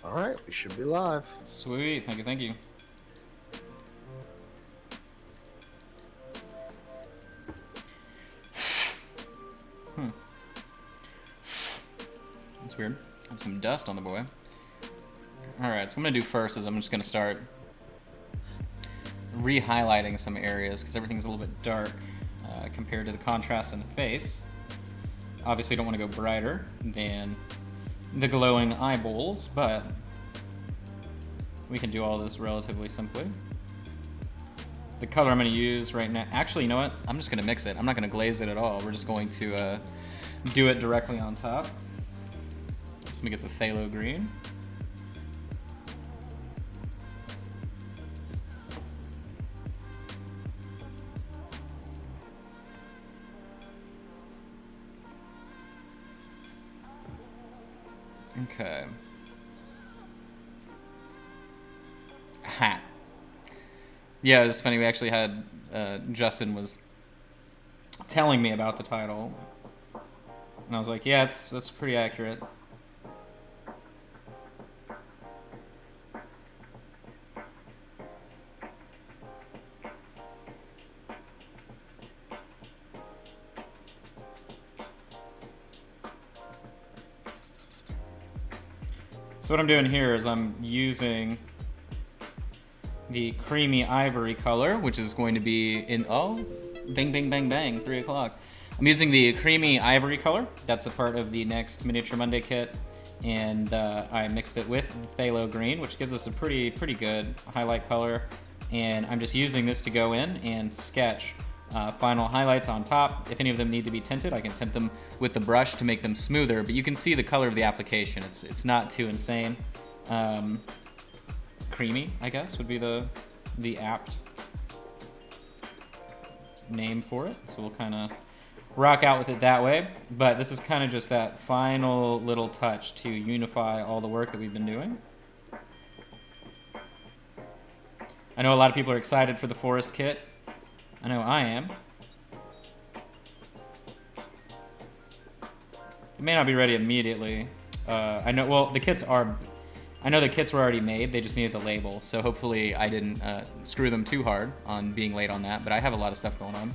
All right, we should be live. Sweet, thank you, thank you. That's weird. Got some dust on the boy. Alright, so what I'm gonna do first is I'm just gonna start re-highlighting some areas because everything's a little bit dark compared to the contrast in the face. Obviously, don't want to go brighter than the glowing eyeballs, but we can do all this relatively simply. The color I'm going to use right now, actually, you know what? I'm just going to mix it. I'm not going to glaze it at all. We're just going to do it directly on top. So let me get the phthalo green. Okay. Hat. Yeah, it was funny. We actually had Justin was telling me about the title, and I was like, "Yeah, that's pretty accurate." So what I'm doing here is I'm using the creamy ivory color, which is going to be in, oh, bang, bang, bang, bang, 3 o'clock. I'm using the creamy ivory color. That's a part of the next Miniature Monday kit. And I mixed it with the phthalo green, which gives us a pretty good highlight color. And I'm just using this to go in and sketch final highlights on top. If any of them need to be tinted, I can tint them with the brush to make them smoother, but you can see the color of the application. It's not too insane. Creamy, I guess, would be the apt name for it. So we'll kind of rock out with it that way. But this is kind of just that final little touch to unify all the work that we've been doing. I know a lot of people are excited for the forest kit. I know I am. It may not be ready immediately. I know, well, the kits are, I know the kits were already made, they just needed the label, so hopefully I didn't screw them too hard on being late on that, but I have a lot of stuff going on.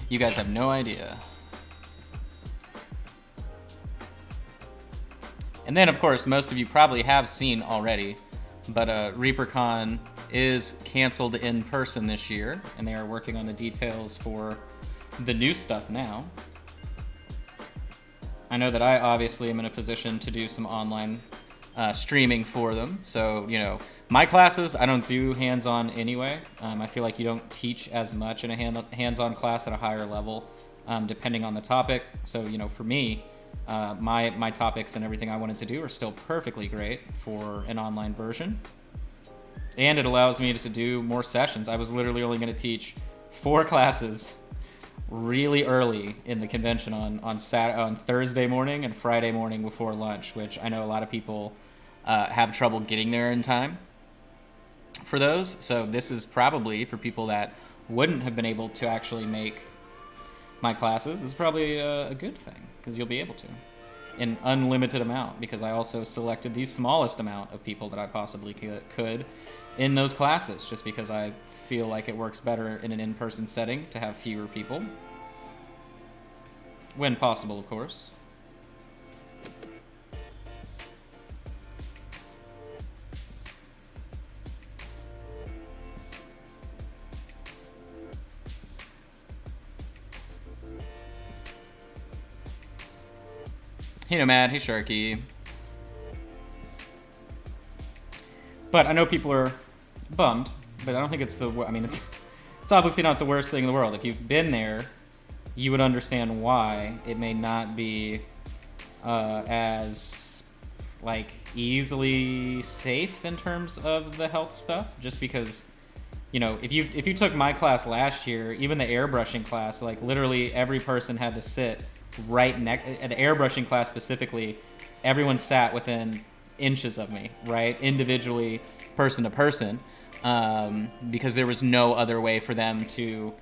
You guys have no idea. And then, of course, most of you probably have seen already, but ReaperCon is canceled in person this year, and they are working on the details for the new stuff now. I know that I obviously am in a position to do some online streaming for them. So, you know, my classes, I don't do hands-on anyway. I feel like you don't teach as much in a hands-on class at a higher level, depending on the topic. So, you know, for me, my topics and everything I wanted to do are still perfectly great for an online version. And it allows me to do more sessions. I was literally only going to teach 4 classes really early in the convention on Thursday morning and Friday morning before lunch, which I know a lot of people have trouble getting there in time for those. So this is probably for people that wouldn't have been able to actually make my classes. This is probably a good thing because you'll be able to. An unlimited amount, because I also selected the smallest amount of people that I possibly could in those classes, just because I feel like it works better in an in-person setting to have fewer people. When possible, of course. Hey Nomad, hey Sharky. But I know people are bummed, but I don't think it's it's obviously not the worst thing in the world. If you've been there, you would understand why it may not be as like easily safe in terms of the health stuff, just because, you know, if you took my class last year, even the airbrushing class, like literally every person had to sit right next, at the airbrushing class specifically, everyone sat within inches of me, right, individually, person to person, because there was no other way for them to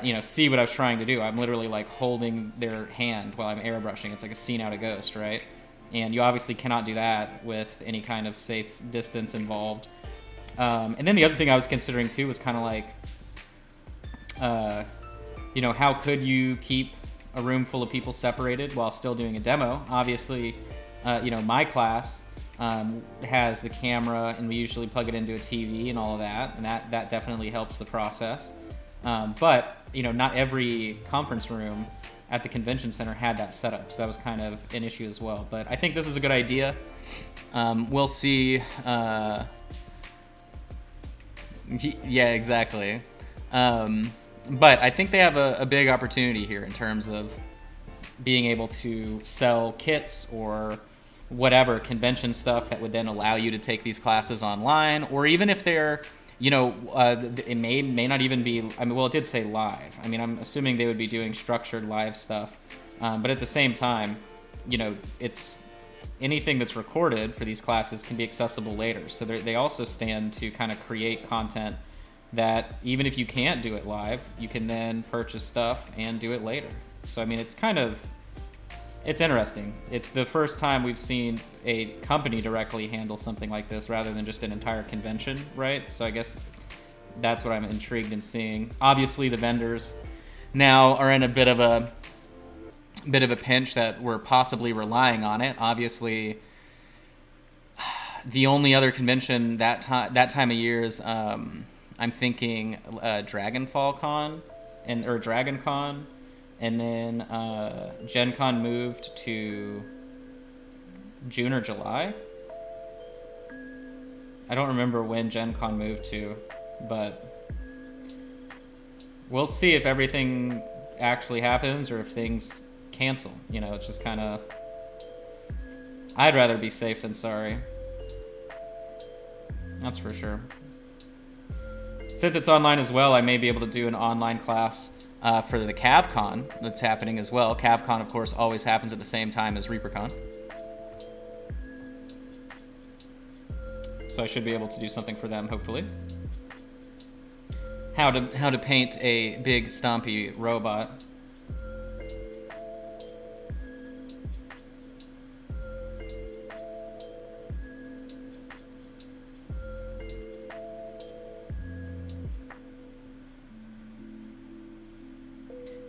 you know, see what I was trying to do. I'm literally like holding their hand while I'm airbrushing. It's like a scene out of Ghost, right? And you obviously cannot do that with any kind of safe distance involved. And then the other thing I was considering too was kind of like, how could you keep a room full of people separated while still doing a demo? Obviously, my class has the camera, and we usually plug it into a TV and all of that, and that definitely helps the process. But not every conference room at the convention center had that setup, so that was kind of an issue as well. But I think this is a good idea. We'll see. Yeah, exactly. But I think they have a big opportunity here in terms of being able to sell kits or whatever convention stuff that would then allow you to take these classes online, or even if they're, it may not even be, it did say live. I'm assuming they would be doing structured live stuff. But at the same time, it's anything that's recorded for these classes can be accessible later. So they also stand to kind of create content that even if you can't do it live, you can then purchase stuff and do it later. So, it's interesting. It's the first time we've seen a company directly handle something like this rather than just an entire convention, right? So I guess that's what I'm intrigued in seeing. Obviously, the vendors now are in a bit of a pinch that we're possibly relying on it. Obviously, the only other convention that time of year is I'm thinking Dragonfall Con or Dragon Con. And then Gen Con moved to June or July. I don't remember when Gen Con moved to, but we'll see if everything actually happens or if things cancel. It's just kind of... I'd rather be safe than sorry. That's for sure. Since it's online as well, I may be able to do an online class for the CavCon that's happening as well. CavCon, of course, always happens at the same time as ReaperCon. So I should be able to do something for them, hopefully. How to paint a big stompy robot.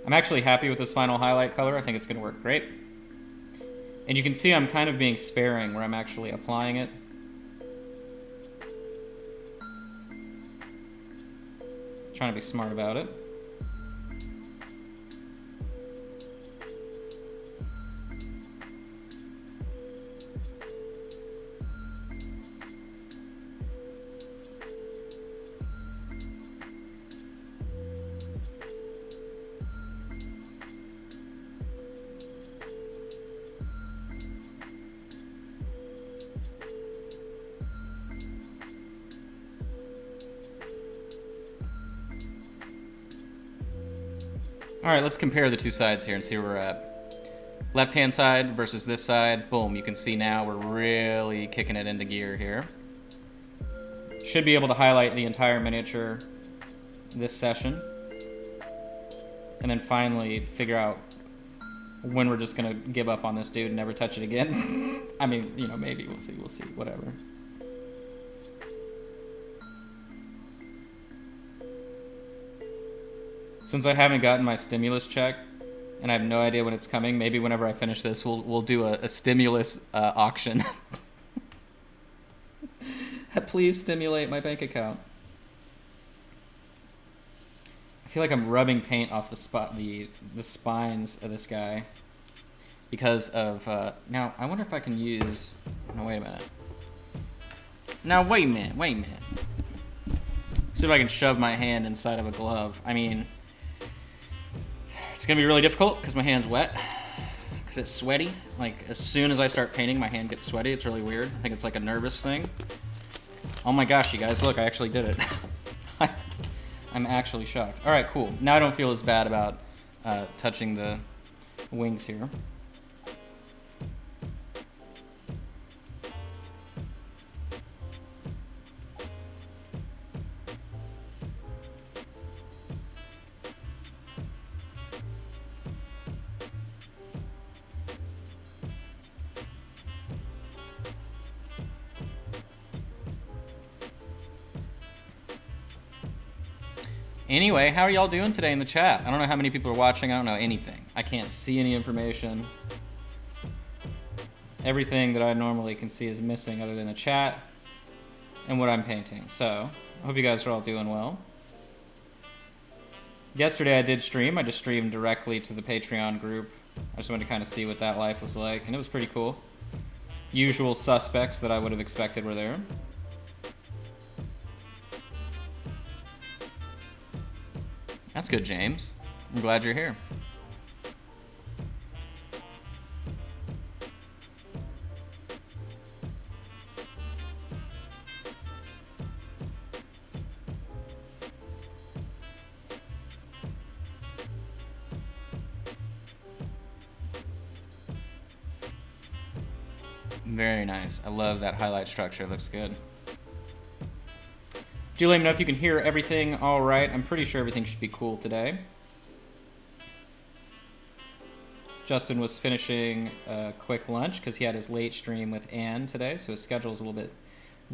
I'm actually happy with this final highlight color. I think it's going to work great. And you can see I'm kind of being sparing where I'm actually applying it. Trying to be smart about it. All right, let's compare the two sides here and see where we're at. Left-hand side versus this side. Boom, you can see now we're really kicking it into gear here. Should be able to highlight the entire miniature this session. And then finally figure out when we're just going to give up on this dude and never touch it again. Maybe. We'll see. Whatever. Since I haven't gotten my stimulus check, and I have no idea when it's coming, maybe whenever I finish this, we'll do a stimulus auction. Please stimulate my bank account. I feel like I'm rubbing paint off the spines of this guy because of now. I wonder if I can use. No, wait a minute. Now wait a minute. See if I can shove my hand inside of a glove. It's gonna be really difficult because my hand's wet, because it's sweaty. Like, as soon as I start painting, my hand gets sweaty. It's really weird. I think it's like a nervous thing. Oh my gosh, you guys, look, I actually did it. I'm actually shocked. All right, cool. Now I don't feel as bad about touching the wings here. Anyway, how are y'all doing today in the chat? I don't know how many people are watching. I don't know anything. I can't see any information. Everything that I normally can see is missing other than the chat and what I'm painting. So, I hope you guys are all doing well. Yesterday I did stream. I just streamed directly to the Patreon group. I just wanted to kind of see what that life was like, and it was pretty cool. Usual suspects that I would have expected were there. That's good, James. I'm glad you're here. Very nice. I love that highlight structure. It looks good. Do let me know if you can hear everything all right. I'm pretty sure everything should be cool today. Justin was finishing a quick lunch because he had his late stream with Ann today, so his schedule is a little bit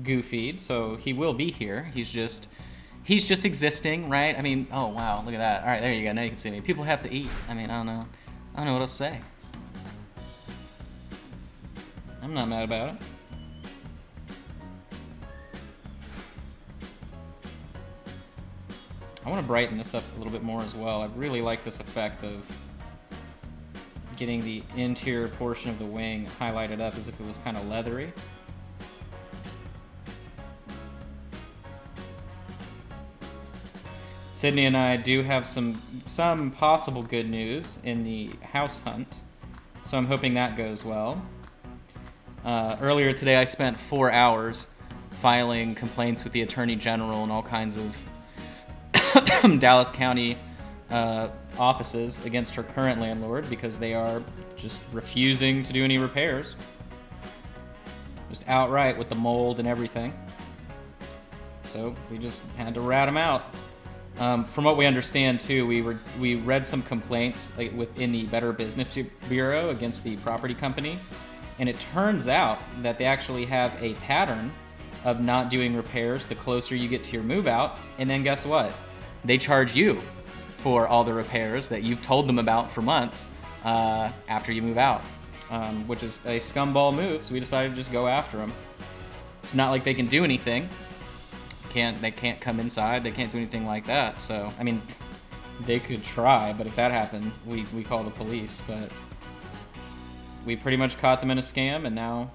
goofy. So he will be here. He's just existing, right? I mean, oh wow, look at that. All right, there you go. Now you can see me. People have to eat. I mean, I don't know what else to say. I'm not mad about it. I want to brighten this up a little bit more as well. I really like this effect of getting the interior portion of the wing highlighted up as if it was kind of leathery. Sydney and I do have some possible good news in the house hunt, so I'm hoping that goes well. Earlier today I spent 4 hours filing complaints with the Attorney General and all kinds of Dallas County offices against her current landlord because they are just refusing to do any repairs. Just outright with the mold and everything. So we just had to rat them out. From what we understand too, we read some complaints within the Better Business Bureau against the property company, and it turns out that they actually have a pattern of not doing repairs the closer you get to your move out, and then guess what? They charge you for all the repairs that you've told them about for months after you move out, which is a scumball move, so we decided to just go after them. It's not like they can do anything. They can't come inside, they can't do anything like that, so, I mean, they could try, but if that happened, we call the police, but we pretty much caught them in a scam, and now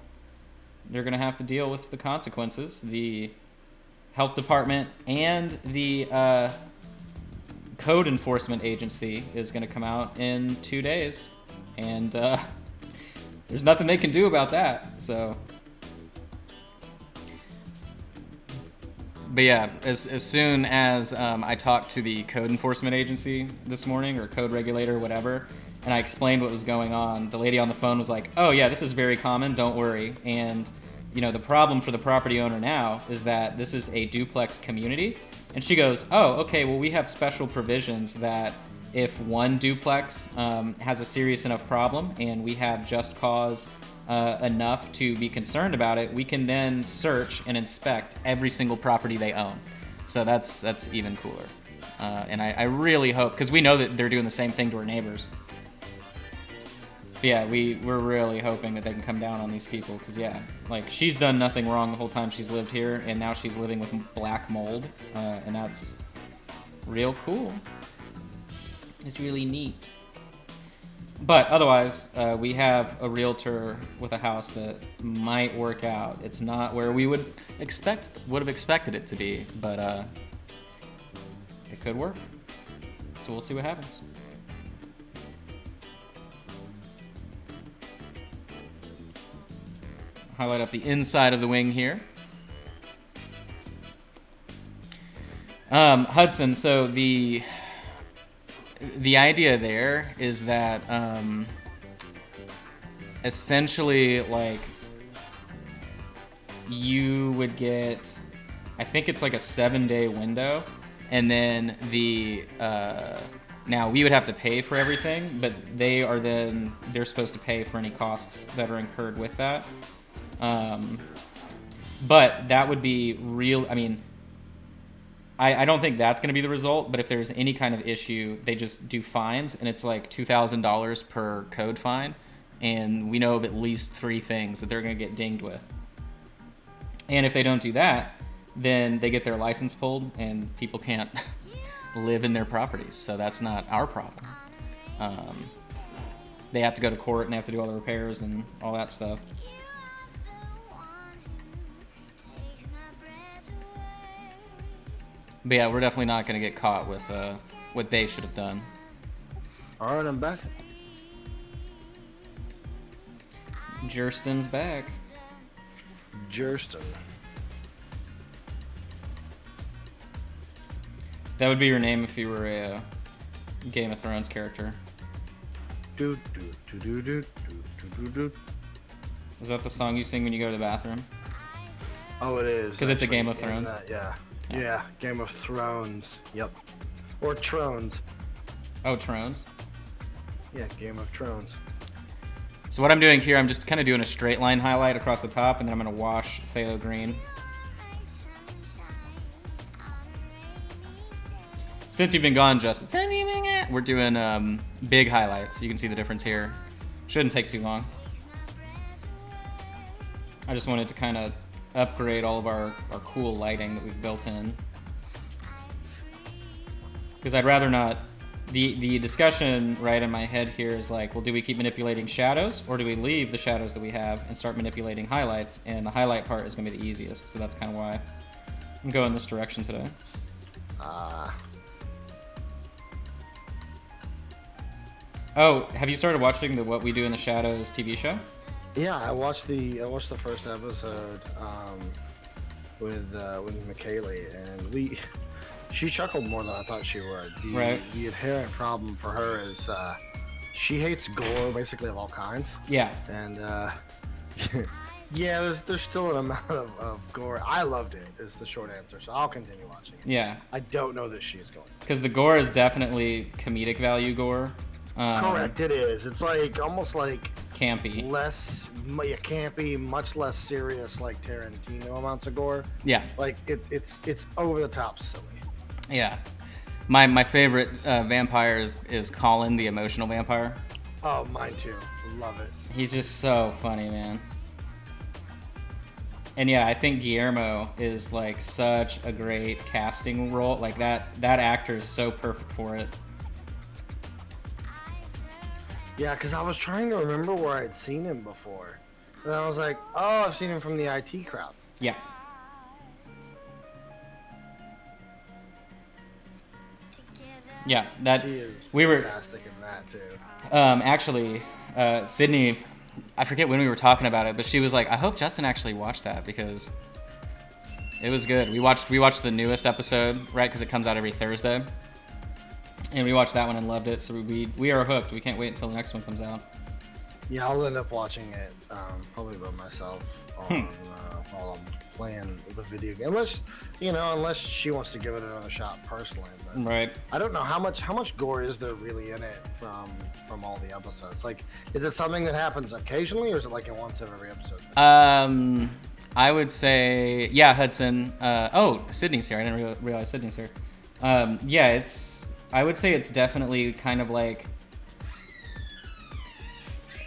they're going to have to deal with the consequences. The health department and the code enforcement agency is going to come out in 2 days, and there's nothing they can do about that. So, but yeah, as soon as I talked to the code enforcement agency this morning, or code regulator, whatever, and I explained what was going on, the lady on the phone was like, "Oh yeah, this is very common. Don't worry." And you know, the problem for the property owner now is that this is a duplex community. And she goes, "Oh, okay, well, we have special provisions that if one duplex has a serious enough problem and we have just cause enough to be concerned about it, we can then search and inspect every single property they own." So that's even cooler. And I really hope, because we know that they're doing the same thing to our neighbors. But yeah, we're really hoping that they can come down on these people, because yeah, like, she's done nothing wrong the whole time she's lived here, and now she's living with black mold, and that's real cool. It's really neat. But otherwise, we have a realtor with a house that might work out. It's not where we would have expected it to be, but it could work. So we'll see what happens. Highlight up the inside of the wing here. Hudson, so the idea there is that essentially, like, you would get, I think it's like a 7-day window, and then now we would have to pay for everything, but they're supposed to pay for any costs that are incurred with that. But that would be real. I mean, I don't think that's going to be the result, but if there's any kind of issue, they just do fines, and it's like $2,000 per code fine, and we know of at least 3 things that they're going to get dinged with. And if they don't do that, then they get their license pulled, and people can't live in their properties, so that's not our problem. They have to go to court, and they have to do all the repairs and all that stuff. But yeah, we're definitely not going to get caught with what they should have done. All right, I'm back. Jerston's back. Jerston. That would be your name if you were a Game of Thrones character. Do do do do do do do do. Is that the song you sing when you go to the bathroom? Oh, it is. Because it's a Game of Thrones. Yeah. Yeah, Game of Thrones. Yep. Or Trones. Oh, Trones. Yeah, Game of Thrones. So what I'm doing here, I'm just kind of doing a straight line highlight across the top, and then I'm going to wash phthalo green. Since you've been gone, Justin, we're doing big highlights. You can see the difference here. Shouldn't take too long. I just wanted to kind of upgrade all of our cool lighting that we've built in. Because I'd rather not... The discussion right in my head here is like, well, do we keep manipulating shadows, or do we leave the shadows that we have and start manipulating highlights? And the highlight part is going to be the easiest, so that's kind of why I'm going this direction today. Oh, have you started watching the What We Do in the Shadows TV show? Yeah, I watched the first episode with McKaylee, and she chuckled more than I thought she would. Right. The inherent problem for her is she hates gore, basically of all kinds. Yeah. And yeah, there's still an amount of gore. I loved it, is the short answer, so I'll continue watching it. Yeah. I don't know that she's going. Because the gore is definitely comedic value gore. Correct, it is. It's like almost like campy. Less campy, much less serious, like Tarantino amounts of gore. Yeah. Like it's over the top silly. Yeah. My favorite vampire is Colin, the emotional vampire. Oh, mine too. Love it. He's just so funny, man. And yeah, I think Guillermo is like such a great casting role. Like that actor is so perfect for it. Yeah, because I was trying to remember where I'd seen him before. And I was like, oh, I've seen him from the IT crowd. Yeah. Yeah, that she is we were fantastic in that too. Actually, Sydney, I forget when we were talking about it, but she was like, I hope Justin actually watched that because it was good. We watched the newest episode, right? Because it comes out every Thursday. And we watched that one and loved it, so we are hooked. We can't wait until the next one comes out. Yeah, I'll end up watching it probably by myself while I'm playing the video game. Unless she wants to give it another shot personally. But right. I don't know how much gore is there really in it from all the episodes. Like, is it something that happens occasionally, or is it like in once every episode? I would say, yeah, Hudson. Oh, Sydney's here. I didn't realize Sydney's here. Yeah, I would say it's definitely kind of like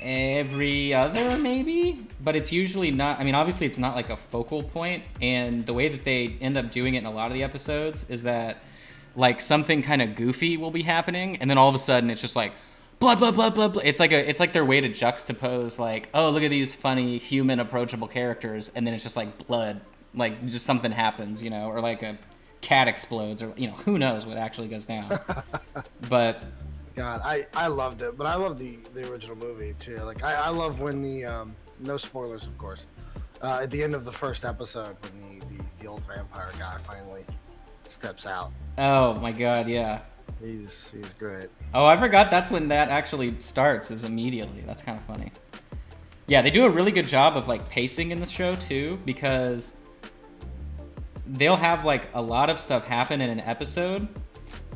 every other, maybe, but it's usually not. I mean, obviously it's not like a focal point, and the way that they end up doing it in a lot of the episodes is that like something kind of goofy will be happening, and then all of a sudden it's just like blood, blood, blood, blood, blood. It's like their way to juxtapose like, oh, look at these funny human approachable characters, and then it's just like blood, like just something happens, or like a cat explodes, or who knows what actually goes down. But God, I loved it, but I love the original movie too. Like I love when the no spoilers, of course, at the end of the first episode when the old vampire guy finally steps out. Oh my God, yeah. He's great. Oh, I forgot that's when that actually starts, is immediately. That's kind of funny. Yeah, they do a really good job of like pacing in the show too, because they'll have like a lot of stuff happen in an episode,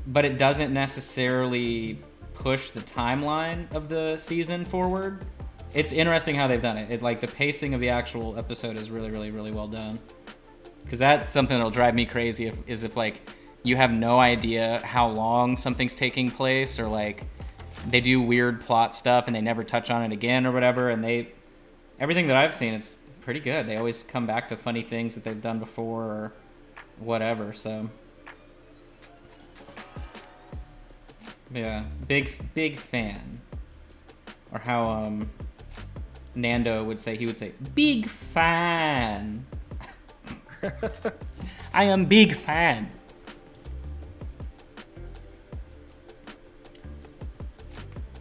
but it doesn't necessarily push the timeline of the season forward. It's interesting how they've done it. Like the pacing of the actual episode is really, really, really well done. Because that's something that'll drive me crazy if like you have no idea how long something's taking place, or like they do weird plot stuff and they never touch on it again or whatever. And everything that I've seen, it's pretty good. They always come back to funny things that they've done before or whatever. So yeah, big fan. Or how Nando would say, he would say, big fan. I am big fan.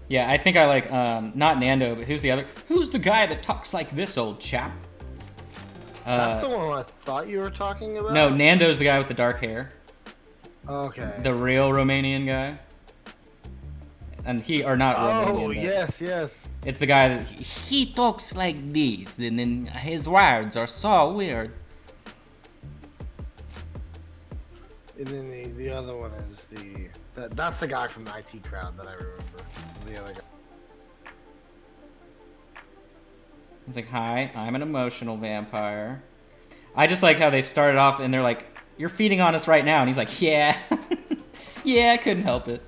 Yeah, I think I like, not Nando, but who's the guy that talks like this, old chap? That's the one I thought you were talking about? No, Nando's the guy with the dark hair. Okay. The real Romanian guy. And not Romanian. Oh, yes. It's the guy that, he talks like this, and then his words are so weird. And then the other one is that's the guy from the IT crowd that I remember. The other guy. He's like, hi, I'm an emotional vampire. I just like how they started off and they're like, you're feeding on us right now. And he's like, yeah. Yeah, I couldn't help it.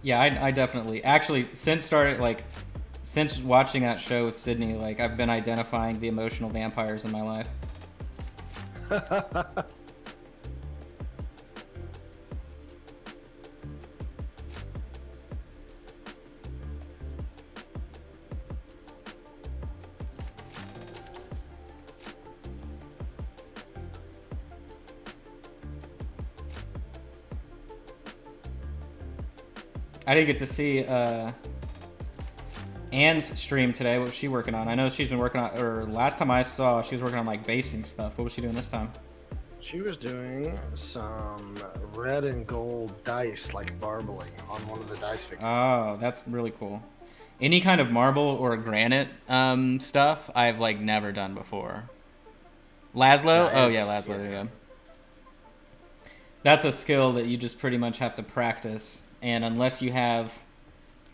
Yeah, I definitely, actually, since watching that show with Sydney, like, I've been identifying the emotional vampires in my life. I didn't get to see Anne's stream today. What was she working on? I know she's been working on, or last time I saw, she was working on like basing stuff. What was she doing this time? She was doing some red and gold dice, like marbling on one of the dice figures. Oh, that's really cool. Any kind of marble or granite stuff, I've like never done before. Laszlo? Oh yeah, Laszlo. Yeah. That's a skill that you just pretty much have to practice. And unless you have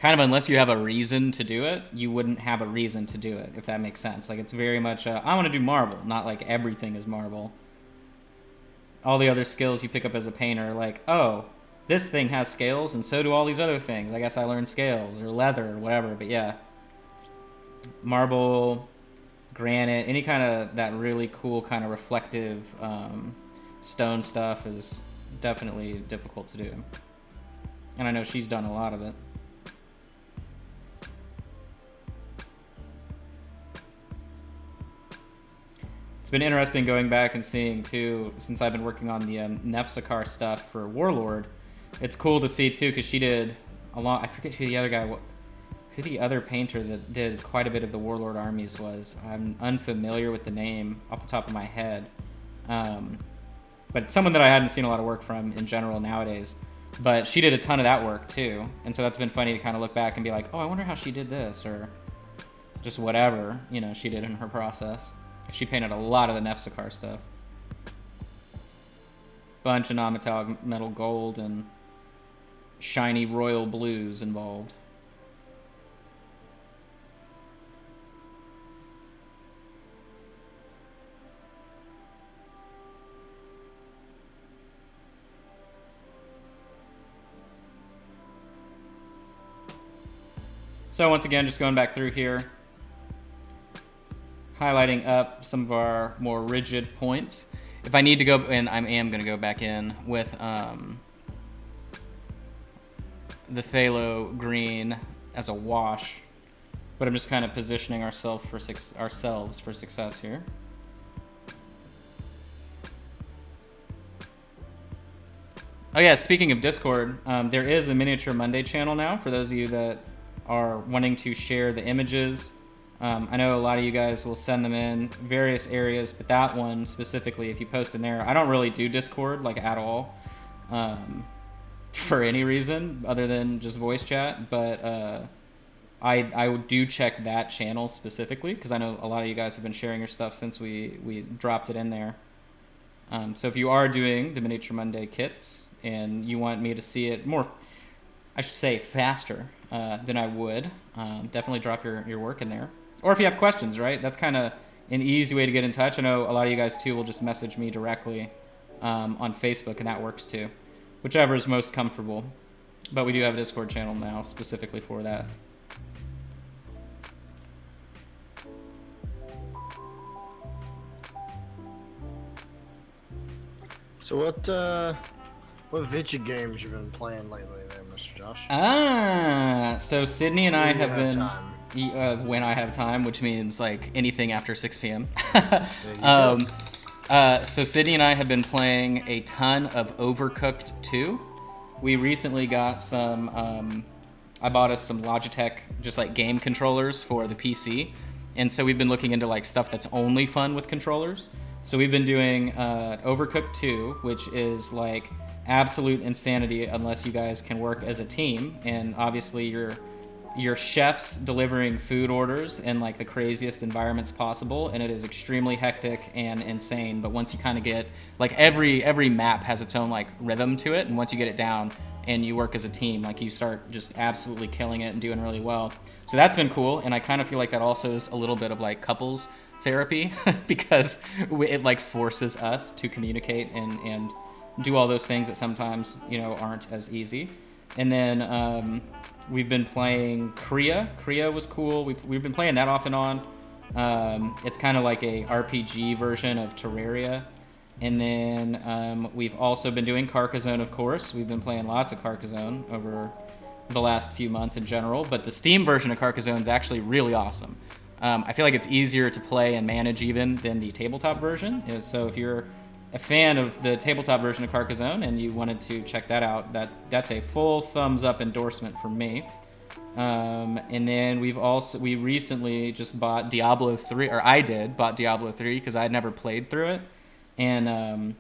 a reason to do it, you wouldn't have a reason to do it, if that makes sense. Like, it's very much, I want to do marble, not like everything is marble. All the other skills you pick up as a painter, like, oh, this thing has scales, and so do all these other things. I guess I learned scales, or leather, or whatever, but yeah. Marble, granite, any kind of that really cool kind of reflective stone stuff is definitely difficult to do. And I know she's done a lot of it. It's been interesting going back and seeing, too, since I've been working on the Nefsakar stuff for Warlord. It's cool to see, too, because she did a lot. I forget who the other guy was. Who the other painter that did quite a bit of the Warlord armies was. I'm unfamiliar with the name off the top of my head. But someone that I hadn't seen a lot of work from in general nowadays. But she did a ton of that work, too. And so that's been funny to kind of look back and be like, oh, I wonder how she did this, or just whatever, she did in her process. She painted a lot of the Nefsakar stuff. Bunch of non-metallic metal gold and shiny royal blues involved. So once again, just going back through here, highlighting up some of our more rigid points. If I need to go, and I am going to go back in with the phthalo green as a wash, but I'm just kind of positioning ourselves for success here. Oh yeah, speaking of Discord, there is a Miniature Monday channel now for those of you that are wanting to share the images. I know a lot of you guys will send them in various areas, but that one specifically, if you post in there, I don't really do Discord like at all for any reason other than just voice chat, but I do check that channel specifically because I know a lot of you guys have been sharing your stuff since we dropped it in there. So if you are doing the Miniature Monday kits and you want me to see it more, I should say faster than I would, definitely drop your work in there. Or if you have questions, right? That's kind of an easy way to get in touch. I know a lot of you guys too will just message me directly on Facebook, and that works too. Whichever is most comfortable. But we do have a Discord channel now specifically for that. So what video games you've been playing lately there, Mr. Josh? So Sydney and I have been time. when I have time, which means like anything after 6 p.m. So Sydney and I have been playing a ton of Overcooked 2. We recently got some. I bought us some Logitech just like game controllers for the PC, and so we've been looking into like stuff that's only fun with controllers. So we've been doing Overcooked 2, which is like absolute insanity unless you guys can work as a team, and obviously you're chefs delivering food orders in like the craziest environments possible, and it is extremely hectic and insane. But once you kind of get like every map has its own like rhythm to it, and once you get it down and you work as a team, like you start just absolutely killing it and doing really well. So that's been cool, and I kind of feel like that also is a little bit of like couples therapy because it like forces us to communicate and do all those things that sometimes, you know, aren't as easy. And then we've been playing Korea. Korea was cool. We've been playing that off and on. It's kind of like a RPG version of Terraria. And then we've also been doing Carcassonne, of course. We've been playing lots of Carcassonne over the last few months in general. But the Steam version of Carcassonne is actually really awesome. I feel like it's easier to play and manage even than the tabletop version. So if you're a fan of the tabletop version of Carcassonne and you wanted to check that out, that's a full thumbs up endorsement from me. And then we recently just bought Diablo 3, or I bought Diablo 3 because I had never played through it. And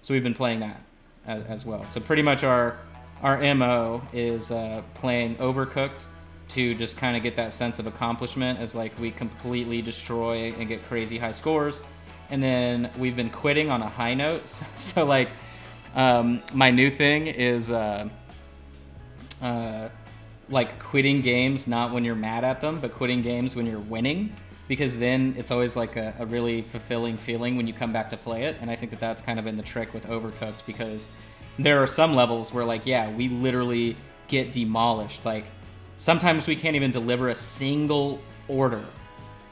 so we've been playing that as well. So pretty much our MO is playing Overcooked to just kind of get that sense of accomplishment as like we completely destroy and get crazy high scores. And then we've been quitting on a high note. So like my new thing is like quitting games not when you're mad at them, but quitting games when you're winning, because then it's always like a really fulfilling feeling when you come back to play it. And I think that that's kind of been the trick with Overcooked, because there are some levels where like, yeah, we literally get demolished. Like sometimes we can't even deliver a single order.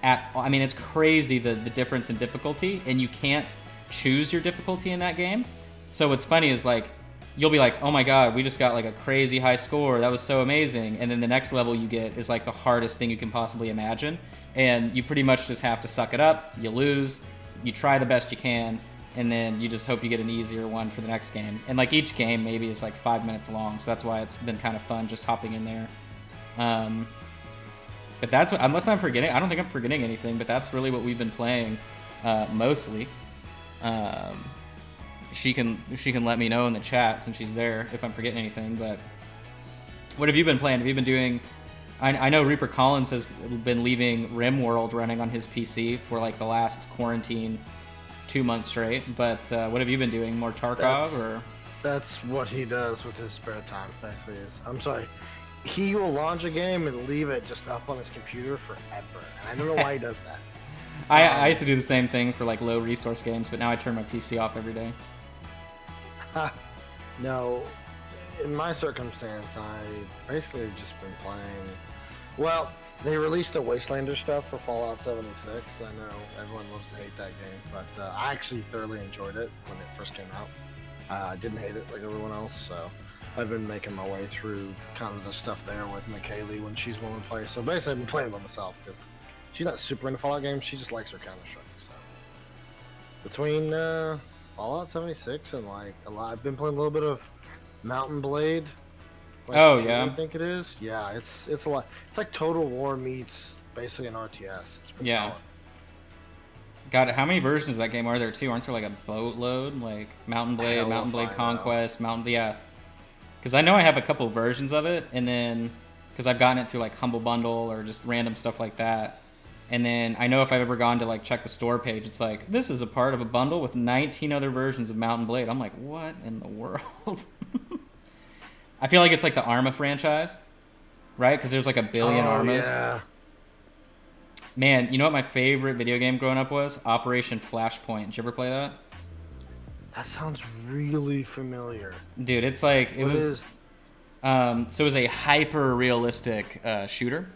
I mean, it's crazy the difference in difficulty, and you can't choose your difficulty in that game. So what's funny is like, you'll be like, oh my god, we just got like a crazy high score, that was so amazing, and then the next level you get is like the hardest thing you can possibly imagine, and you pretty much just have to suck it up, you lose, you try the best you can, and then you just hope you get an easier one for the next game. And like each game maybe is like 5 minutes long, so that's why it's been kind of fun just hopping in there. But that's what, unless I'm forgetting, I don't think I'm forgetting anything, but that's really what we've been playing mostly. She can let me know in the chat since she's there if I'm forgetting anything. But what have you been playing? Have you been doing? I know Reaper Collins has been leaving RimWorld running on his PC for like the last quarantine 2 months straight. But what have you been doing? More Tarkov or? That's what he does with his spare time. Basically, I'm sorry. He will launch a game and leave it just up on his computer forever. And I don't know why he does that. I used to do the same thing for like low resource games, but now I turn my PC off every day. No, in my circumstance, I basically just been playing. Well, they released the Wastelander stuff for Fallout 76. I know everyone loves to hate that game, but I actually thoroughly enjoyed it when it first came out. I didn't hate it like everyone else, so I've been making my way through kind of the stuff there with McKaylee when she's willing to play. So basically, I've been playing by myself because she's not super into Fallout games. She just likes her Counter-Strike. So between Fallout 76 and like I've been playing a little bit of Mountain Blade. Like oh 2, yeah. I think it is. Yeah, it's a lot. It's like Total War meets basically an RTS. It's pretty solid. God, how many versions of that game are there too? Aren't there like a boatload? Like Mountain Blade, Mountain Blade Conquest, yeah. Because I know I have a couple versions of it, and then because I've gotten it through like Humble Bundle or just random stuff like that. And then I know if I've ever gone to like check the store page, it's like, this is a part of a bundle with 19 other versions of Mountain Blade. I'm like, what in the world? I feel like it's like the Arma franchise, right? Because there's like a billion Armas. Yeah. Man, you know what my favorite video game growing up was? Operation Flashpoint. Did you ever play that? That sounds really familiar. Dude, it's like it What was. is? So it was a hyper realistic shooter,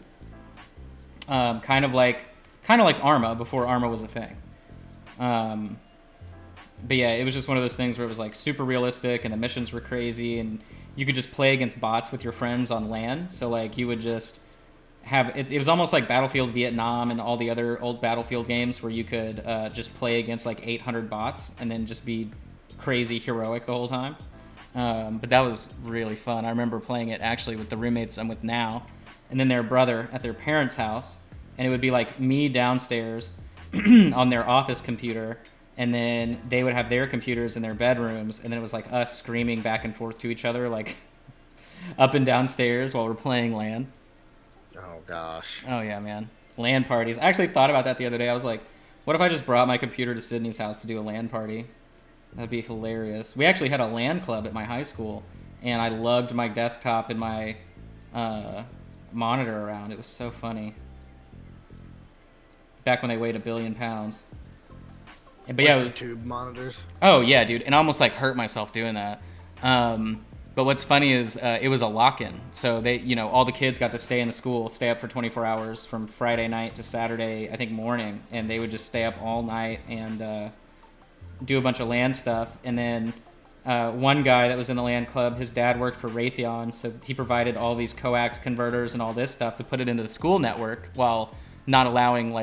kind of like Arma before Arma was a thing. Um, but yeah, it was just one of those things where it was like super realistic and the missions were crazy and you could just play against bots with your friends on LAN. So like you would just have it was almost like Battlefield Vietnam and all the other old Battlefield games where you could just play against like 800 bots and then just be crazy heroic the whole time. But that was really fun. I remember playing it actually with the roommates I'm with now, and then their brother at their parents' house, and it would be like me downstairs on their office computer, and then they would have their computers in their bedrooms, and then it was like us screaming back and forth to each other like up and downstairs while we're playing LAN. Oh gosh. Oh yeah, man. LAN parties. I actually thought about that the other day. I was like, what if I just brought my computer to Sydney's house to do a LAN party? That'd be hilarious. We actually had a LAN club at my high school, and I lugged my desktop and my monitor around. It was so funny. Back when they weighed 1 billion pounds. But yeah, it was, tube monitors. oh yeah, dude, and I almost like hurt myself doing that. But what's funny is it was a lock-in, so they, all the kids got to stay in the school, stay up for 24 hours from Friday night to Saturday, I think morning, and they would just stay up all night and do a bunch of LAN stuff. And then one guy that was in the LAN club, his dad worked for Raytheon, so he provided all these coax converters and all this stuff to put it into the school network while not allowing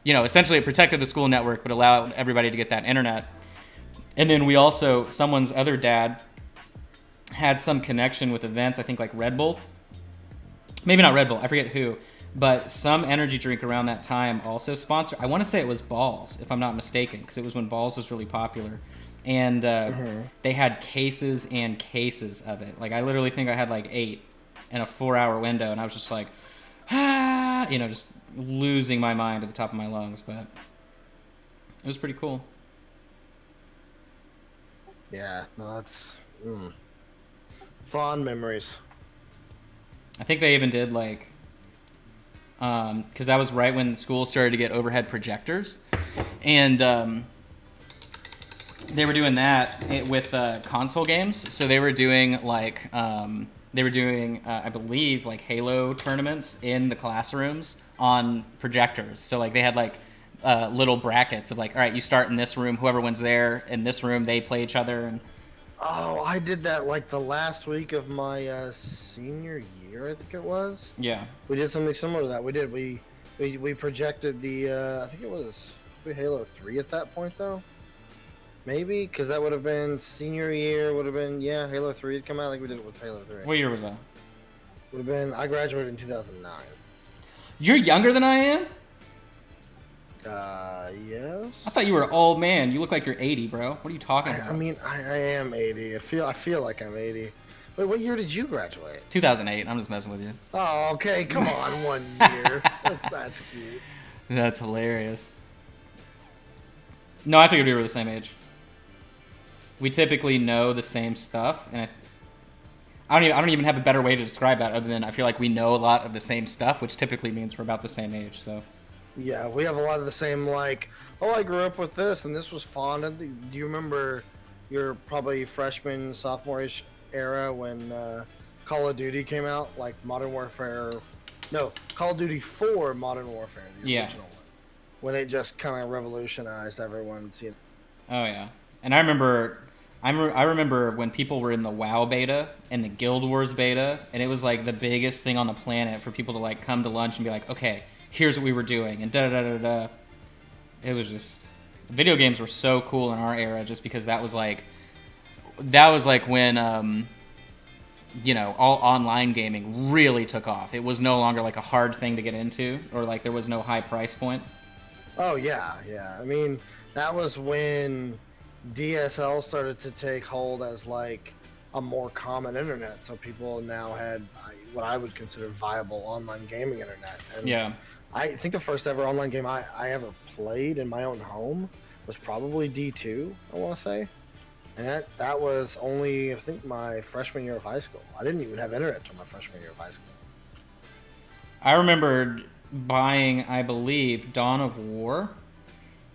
essentially it protected the school network but allowed everybody to get that internet. And then we also, someone's other dad had some connection with events, I think like Red Bull. Maybe not Red Bull, I forget who. But some energy drink around that time also sponsored. I want to say it was Balls, if I'm not mistaken, because it was when Balls was really popular. And they had cases and cases of it. Like I literally think I had like 8 in a 4-hour window, and I was just like, just losing my mind at the top of my lungs. But it was pretty cool. Yeah, no, that's fond memories. I think they even did like, because that was right when school started to get overhead projectors, and they were doing that with console games. So they were doing like I believe like Halo tournaments in the classrooms on projectors. So like they had like little brackets of like, all right, you start in this room, whoever wins there in this room, they play each other. And Oh, I did that like the last week of my senior year, I think it was. yeah, We did something similar to that. We did. We projected the I think it was Halo 3 at that point though. Maybe because that would have been senior year. Would have been Halo 3 had come out. I think we did it with Halo 3. what year was that? Would have been. I graduated in 2009. You're younger than I am? Yes. I thought you were an old man. You look like you're 80, bro. What are you talking about? I mean, I am 80. I feel like I'm 80. Wait, what year did you graduate? 2008. I'm just messing with you. Oh, okay. Come on, 1 year. That's cute. That's hilarious. No, I figured we were the same age. We typically know the same stuff, and I don't even have a better way to describe that other than I feel like we know a lot of the same stuff, which typically means we're about the same age. So. Yeah, we have a lot of the same, like, oh, I grew up with this, and this was fun. And do you remember your probably freshman, sophomore-ish era when Call of Duty came out? Like, Modern Warfare... No, Call of Duty 4 Modern Warfare, the original one. When it just kind of revolutionized everyone's, Oh, yeah. And I remember when people were in the WoW beta and the Guild Wars beta, and it was, like, the biggest thing on the planet for people to, like, come to lunch and be like, okay, here's what we were doing, and da-da-da-da-da. It was just... Video games were so cool in our era just because that was like when, all online gaming really took off. It was no longer like a hard thing to get into, or like there was no high price point. Oh, yeah. I mean, that was when DSL started to take hold as, like, a more common internet, so people now had what I would consider viable online gaming internet. And yeah. I think the first ever online game I ever played in my own home was probably D2, I want to say. And that was only, I think, my freshman year of high school. I didn't even have internet until my freshman year of high school. I remembered buying, I believe, Dawn of War,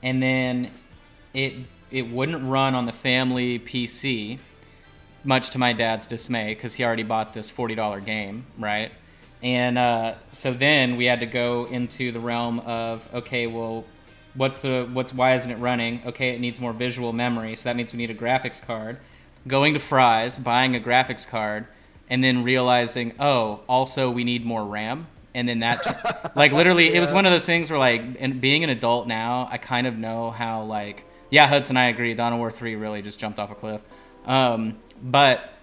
and then it wouldn't run on the family PC, much to my dad's dismay, because he already bought this $40 game, right? And so then we had to go into the realm of, okay, well, why isn't it running? Okay, it needs more visual memory, so that means we need a graphics card. Going to Fry's, buying a graphics card, and then realizing, oh, also we need more RAM. And then that, like, literally, yeah. It was one of those things where, like, and being an adult now, I kind of know how, like, yeah, Hudson, I agree, Dawn of War 3 really just jumped off a cliff. But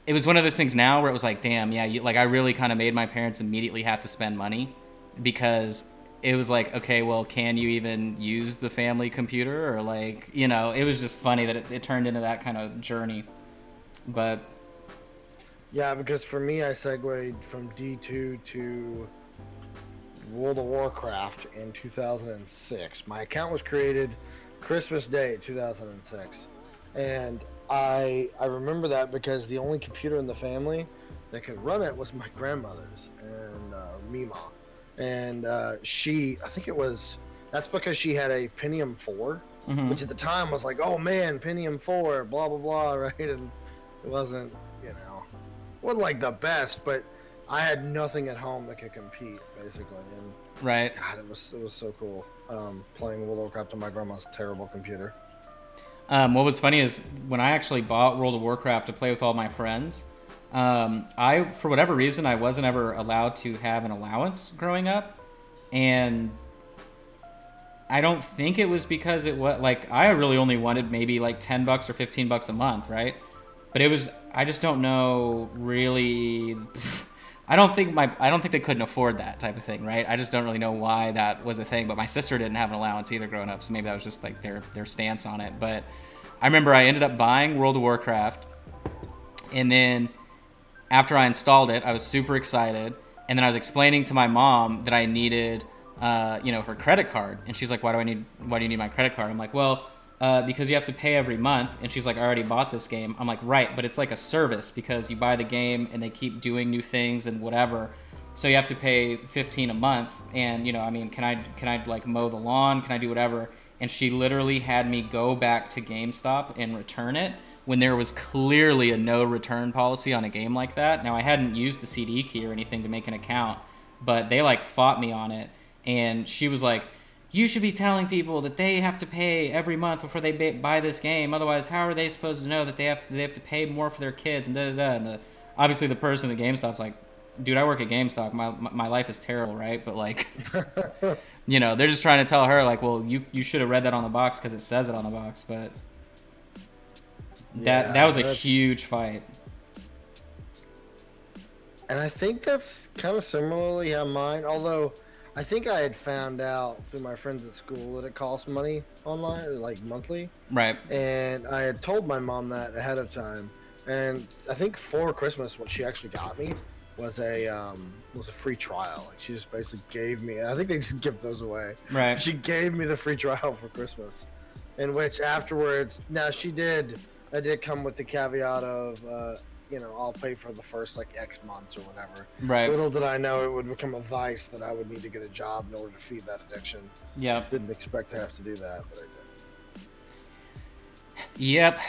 it was one of those things now where it was like, damn, yeah, like, I really kind of made my parents immediately have to spend money, because it was like, okay, well, can you even use the family computer? Or, like, you know, it was just funny that it turned into that kind of journey. But yeah, because for me, I segued from D2 to World of Warcraft in 2006. My account was created Christmas Day 2006, and I remember that because the only computer in the family that could run it was my grandmother's, and Mima, and that's because she had a Pentium 4, mm-hmm. which at the time was like, oh man, Pentium 4, blah blah blah, right? And it wasn't, wasn't like the best, but I had nothing at home that could compete, basically. And right. God, it was so cool playing World of Warcraft on my grandma's terrible computer. What was funny is when I actually bought World of Warcraft to play with all my friends, I, for whatever reason, I wasn't ever allowed to have an allowance growing up, and I don't think it was because it was like, I really only wanted maybe like $10 or $15 a month, right? But it was, I just don't know really. I don't think they couldn't afford that type of thing, right? I just don't really know why that was a thing. But my sister didn't have an allowance either growing up, so maybe that was just like their stance on it. But I remember I ended up buying World of Warcraft, and then after I installed it, I was super excited, and then I was explaining to my mom that I needed, her credit card, and she's like, "Why do you need my credit card?" I'm like, "Well, because you have to pay every month." And she's like, "I already bought this game." I'm like, "Right, but it's like a service because you buy the game and they keep doing new things and whatever. So you have to pay $15 a month. And, can I like mow the lawn? Can I do whatever?" And she literally had me go back to GameStop and return it when there was clearly a no return policy on a game like that. Now, I hadn't used the CD key or anything to make an account, but they like fought me on it. And she was like, "You should be telling people that they have to pay every month before they buy this game. Otherwise, how are they supposed to know that they have to pay more for their kids?" And da da da. And obviously, the person at GameStop's like, "Dude, I work at GameStop. My life is terrible, right?" But like, they're just trying to tell her like, "Well, you should have read that on the box because it says it on the box." But that was a huge fight. And I think that's kind of similarly how mine, although I think I had found out through my friends at school that it costs money online, like monthly. Right. And I had told my mom that ahead of time. And I think for Christmas, what she actually got me was a free trial. Like, she just basically gave me, I think they just give those away. Right. She gave me the free trial for Christmas, in which afterwards, now I did come with the caveat of, I'll pay for the first like X months or whatever. Right. Little did I know it would become a vice that I would need to get a job in order to feed that addiction. Yeah. Didn't expect to have to do that, but I did. Yep.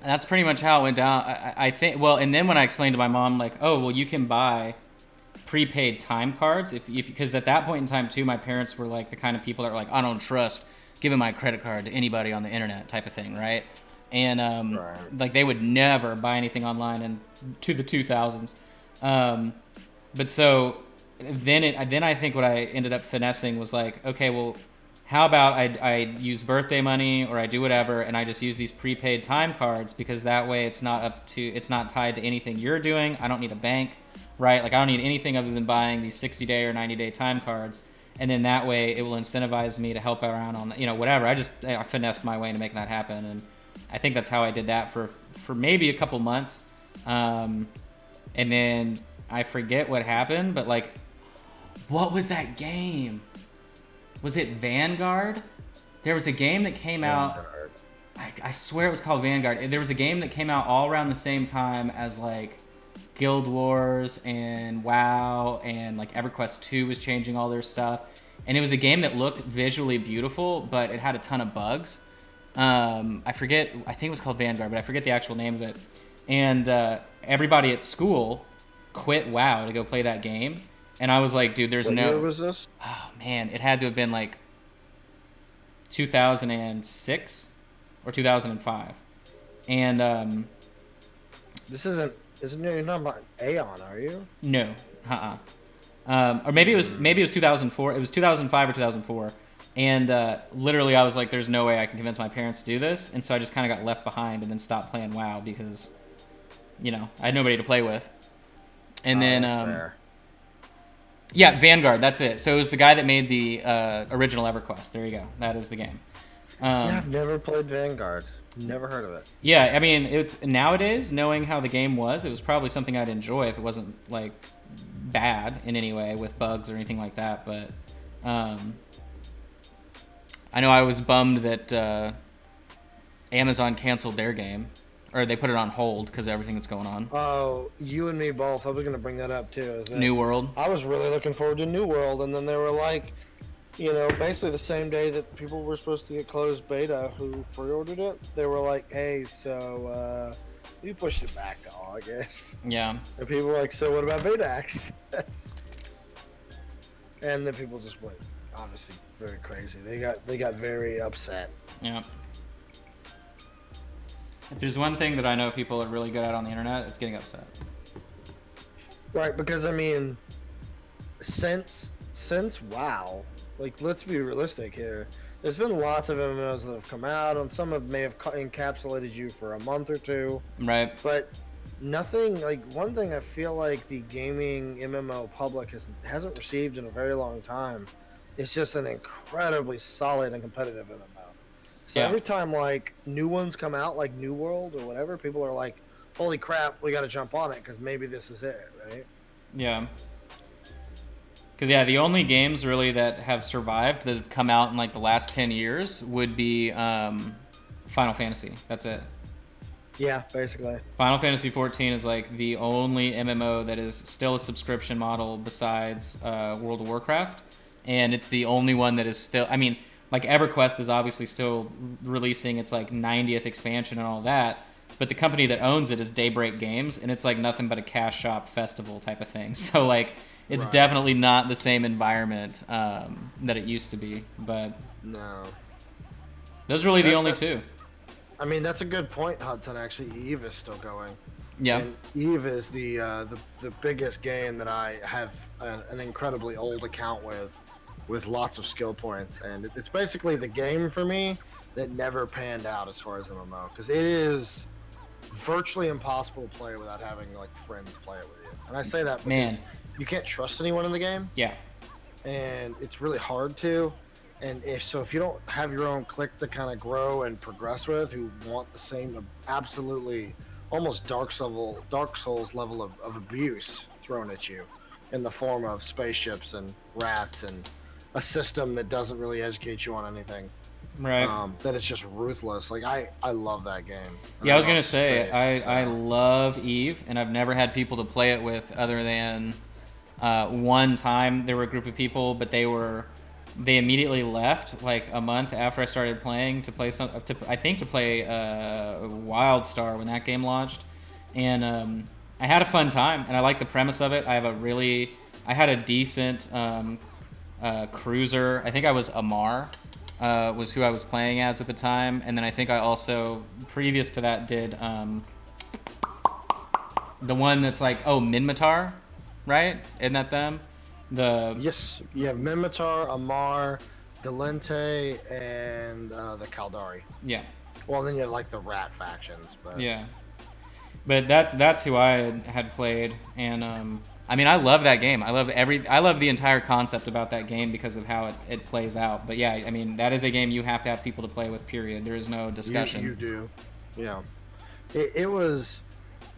That's pretty much how it went down. I think. Well, and then when I explained to my mom, like, "Oh, well, you can buy prepaid time cards if because at that point in time too, my parents were like the kind of people that were like, I don't trust giving my credit card to anybody on the internet type of thing, right?" And Right. like they would never buy anything online and to the 2000s. But so then I think what I ended up finessing was like, okay, well, how about I use birthday money or I do whatever and I just use these prepaid time cards, because that way it's not tied to anything you're doing. I don't need a bank, right? Like I don't need anything other than buying these 60-day or 90-day time cards. And then that way it will incentivize me to help around on, whatever. I finessed my way into making that happen. And I think that's how I did that for maybe a couple months. And then I forget what happened, but like, what was that game? Was it Vanguard? There was a game that came out. I swear it was called Vanguard. There was a game that came out all around the same time as like Guild Wars and WoW, and like EverQuest 2 was changing all their stuff. and it was a game that looked visually beautiful, but it had a ton of bugs. I forget. I think it was called Vanguard, but I forget the actual name of it. And everybody at school quit WoW to go play that game, and I was like, dude, there's What year no. was this? Oh man, it had to have been like 2006 or 2005, and This isn't you're not about Aeon, are you? no, or maybe it was 2004. It was 2005 or 2004, and literally I was like, "There's no way I can convince my parents to do this," and so I just kind of got left behind and then stopped playing WoW because, I had nobody to play with. And then, That's fair. yeah, Vanguard. That's it. So it was the guy that made the original EverQuest. There you go. That is the game. Yeah, I've never played Vanguard. Never heard of it. Yeah, I mean, it's nowadays knowing how the game was, it was probably something I'd enjoy if it wasn't like bad in any way with bugs or anything like that. But I know I was bummed that Amazon canceled their game, or they put it on hold because of everything that's going on. Oh, you and me both. I was gonna bring that up too. Is that New World. I was really looking forward to New World, and then they were like, basically the same day that people were supposed to get closed beta who pre-ordered it, they were like, hey, so we pushed it back to August. Yeah. And people were like, so what about beta access? And then people just went, obviously, very crazy. They got very upset. Yeah. If there's one thing that I know people are really good at on the internet, it's getting upset. Right, because I mean, since WoW, like, let's be realistic here. There's been lots of MMOs that have come out, and some may have encapsulated you for a month or two. Right. But nothing, like, one thing I feel like the gaming MMO public hasn't received in a very long time is just an incredibly solid and competitive MMO. So every time, like, new ones come out, like New World or whatever, people are like, holy crap, we gotta jump on it, because maybe this is it, right? Yeah. Because, yeah, the only games really that have survived that have come out in, like, the last 10 years would be Final Fantasy. That's it. Yeah, basically. Final Fantasy 14 is, like, the only MMO that is still a subscription model besides World of Warcraft. And it's the only one that is still... I mean, like, EverQuest is obviously still releasing its, like, 90th expansion and all that. But the company that owns it is Daybreak Games, and it's, like, nothing but a cash shop festival type of thing. So, like... It's definitely not the same environment that it used to be, but no, those are really the only two. I mean, that's a good point, Hudson. Actually, Eve is still going. Yeah, and Eve is the biggest game that I have an incredibly old account with lots of skill points, and it's basically the game for me that never panned out as far as MMO, because it is virtually impossible to play without having like friends play it with you. And I say that because you can't trust anyone in the game. Yeah. And it's really hard to. And if you don't have your own clique to kind of grow and progress with, who want the same absolutely almost Dark Souls level of abuse thrown at you in the form of spaceships and rats and a system that doesn't really educate you on anything. Right. That it's just ruthless. Like I love that game. Yeah, I was gonna say I love Eve, and I've never had people to play it with other than one time. There were a group of people, but they immediately left like a month after I started playing to play Wildstar when that game launched, and I had a fun time, and I like the premise of it. I had a decent cruiser. I think I was Amar. Was who I was playing as at the time, and then I think I also, previous to that, did the one that's like, Minmatar, right? Isn't that them? Yes, you have Minmatar, Amar, Galente, and the Kaldari. Yeah. Well, then you have like the rat factions, but yeah. But that's who I had played, and I mean, I love that game. I love the entire concept about that game because of how it plays out. But yeah, I mean, that is a game you have to have people to play with, period. There is no discussion. You do. Yeah. It was...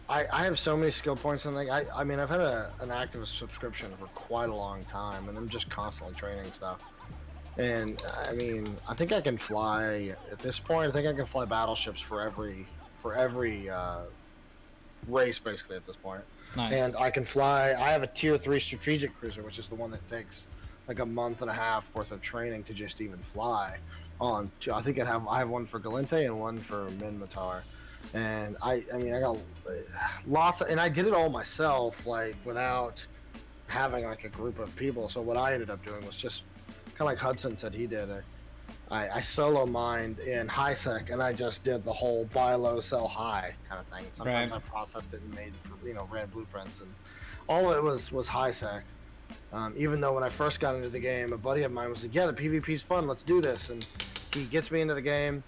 I have so many skill points and I mean, I've had an active subscription for quite a long time, and I'm just constantly training stuff. And, I mean, I think I can fly... At this point, I think I can fly battleships for every race, basically, at this point. Nice. And I can fly. I have a tier 3 strategic cruiser, which is the one that takes like a month and a half worth of training to just even fly on. I think I have one for Galente and one for Minmatar, and I mean I got lots of, and I did it all myself, like without having like a group of people. So what I ended up doing was just kind of like Hudson said he did. I solo mined in high sec, and I just did the whole buy low, sell high kind of thing. Sometimes Right. I processed it and made, ran blueprints, and all of it was high sec. Even though when I first got into the game, a buddy of mine was like, "Yeah, the PvP's fun. Let's do this." And he gets me into the game,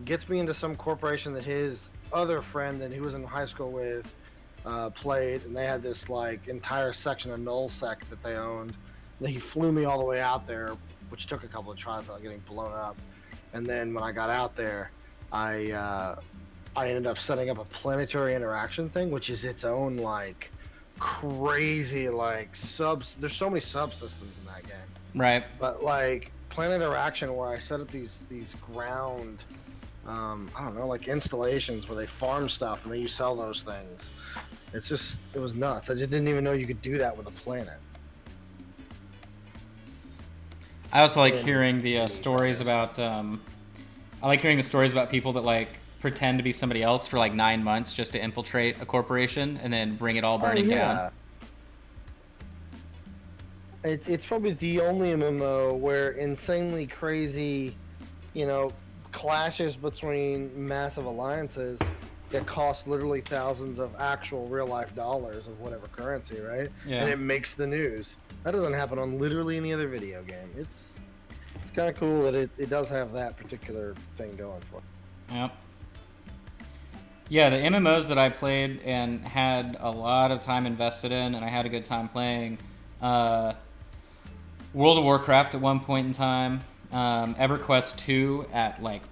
gets me into some corporation that his other friend that he was in high school with played, and they had this like entire section of null sec that they owned. And he flew me all the way out there, which took a couple of tries without getting blown up. And then when I got out there, I ended up setting up a planetary interaction thing, which is its own like crazy like subs. There's so many subsystems in that game, Right. but like planet interaction where I set up these ground, I don't know, like installations where they farm stuff and then you sell those things. It was nuts. I just didn't even know you could do that with a planet. I also like And hearing the stories about. I like hearing the stories about people that like pretend to be somebody else for like 9 months just to infiltrate a corporation and then bring it all oh burning down. yeah, it's probably the only MMO where insanely crazy, you know, clashes between massive alliances that cost literally thousands of actual real life dollars of whatever currency, right? Yeah. And it makes the news. That doesn't happen on literally any other video game. It's kind of cool that it does have that particular thing going for it. Yep. Yeah, the MMOs that I played and had a lot of time invested in, and I had a good time playing. World of Warcraft at one point in time, EverQuest 2 at like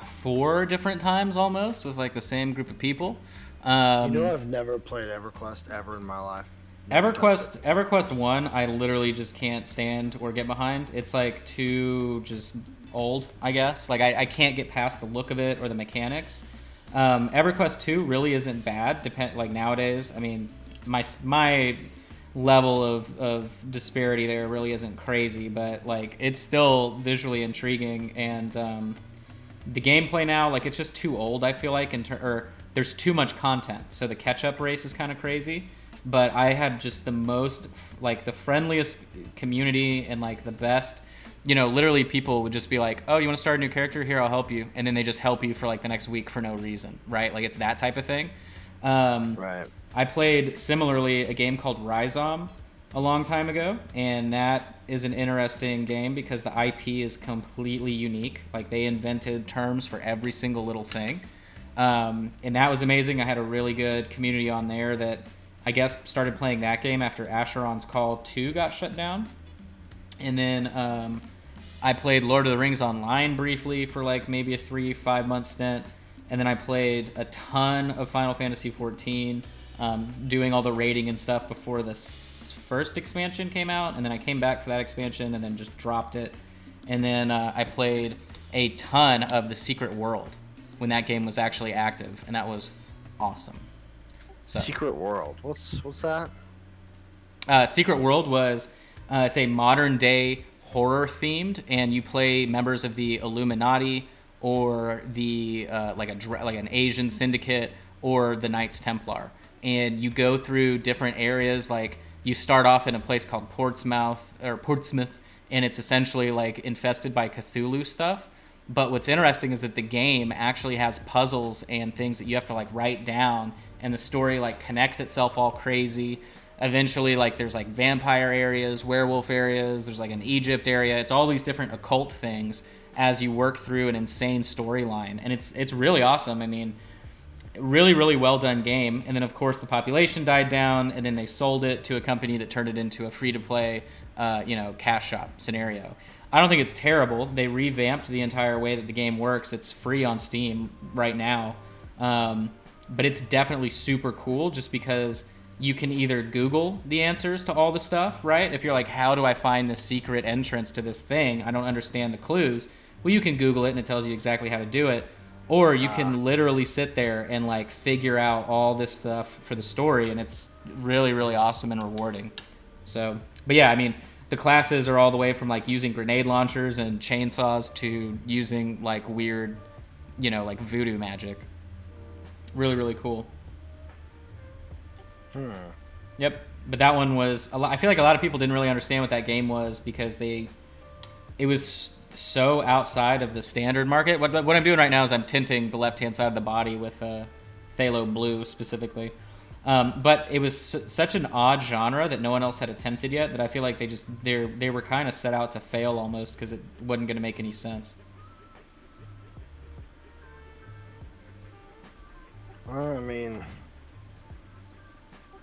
four different times almost with like the same group of people. I've never played EverQuest ever in my life. EverQuest 1, I literally just can't stand or get behind. It's like too just old, I guess. Like I can't get past the look of it or the mechanics. EverQuest 2 really isn't bad. Like nowadays, I mean, my level of disparity there really isn't crazy, but like it's still visually intriguing, and the gameplay now, like it's just too old. I feel like, or there's too much content, so the catch-up race is kind of crazy. But I had just the most, like the friendliest community and like the best. Literally people would just be like, "Oh, you want to start a new character? Here, I'll help you," and then they just help you for like the next week for no reason, right? Like it's that type of thing. Right. I played similarly a game called Rhizome a long time ago, and that is an interesting game because the IP is completely unique. Like they invented terms for every single little thing, and that was amazing. I had a really good community on there that I guess started playing that game after Asheron's Call 2 got shut down, and then I played Lord of the Rings Online briefly for like maybe a 3-5 month stint, and then I played a ton of Final Fantasy 14. Doing all the raiding and stuff before the first expansion came out, and then I came back for that expansion and then just dropped it. And then I played a ton of the Secret World when that game was actually active, and that was awesome. So, Secret World. What's that? Secret World was it's a modern day horror themed, and you play members of the Illuminati or the like an Asian syndicate or the Knights Templar. And you go through different areas. Like you start off in a place called Portsmouth, and it's essentially like infested by Cthulhu stuff. But what's interesting is that the game actually has puzzles and things that you have to like write down, and the story like connects itself all crazy. Eventually, like there's like vampire areas, werewolf areas, there's like an Egypt area. It's all these different occult things as you work through an insane storyline, and it's really awesome. I mean, really, really well done game. And then, of course, the population died down, and then they sold it to a company that turned it into a free-to-play, cash shop scenario. I don't think it's terrible. They revamped the entire way that the game works. It's free on Steam right now. But it's definitely super cool just because you can either Google the answers to all the stuff, right? If you're like, how do I find the secret entrance to this thing? I don't understand the clues. Well, you can Google it, and it tells you exactly how to do it. Or you can literally sit there and like figure out all this stuff for the story, and it's really, really awesome and rewarding. So, but yeah, I mean, the classes are all the way from like using grenade launchers and chainsaws to using like weird, like voodoo magic. Really, really cool. Yep. But that one was a lot. I feel like a lot of people didn't really understand what that game was because it was so outside of the standard market. What I'm doing right now is I'm tinting the left-hand side of the body with phthalo blue specifically. But it was such an odd genre that no one else had attempted yet that I feel like they were kind of set out to fail almost because it wasn't going to make any sense. Well, I mean,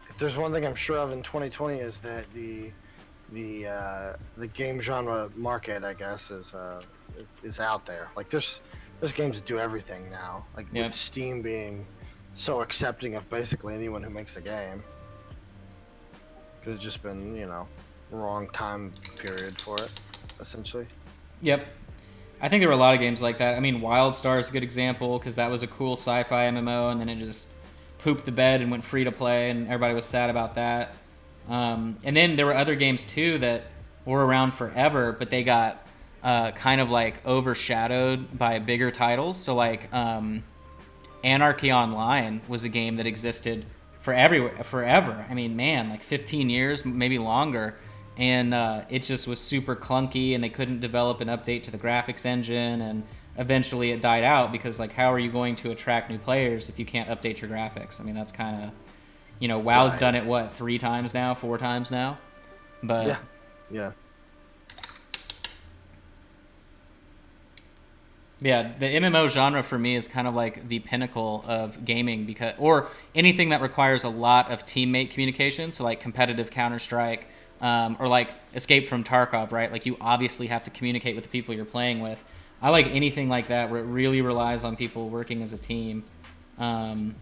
if there's one thing I'm sure of in 2020 is that the game genre market, I guess, is out there. Like there's games that do everything now. Like with Steam being so accepting of basically anyone who makes a game. Could have just been, wrong time period for it, essentially. Yep. I think there were a lot of games like that. I mean, WildStar is a good example because that was a cool sci-fi MMO, and then it just pooped the bed and went free to play, and everybody was sad about that. And then there were other games too that were around forever, but they got kind of like overshadowed by bigger titles. So like Anarchy Online was a game that existed forever. I mean, man, like 15 years, maybe longer. And it just was super clunky, and they couldn't develop an update to the graphics engine, and eventually it died out because, like, how are you going to attract new players if you can't update your graphics? I mean, that's kind of, WoW's done it, 4 times now? But yeah. Yeah, the MMO genre for me is kind of like the pinnacle of gaming or anything that requires a lot of teammate communication, so like competitive Counter-Strike, or like Escape from Tarkov, right? Like you obviously have to communicate with the people you're playing with. I like anything like that where it really relies on people working as a team. And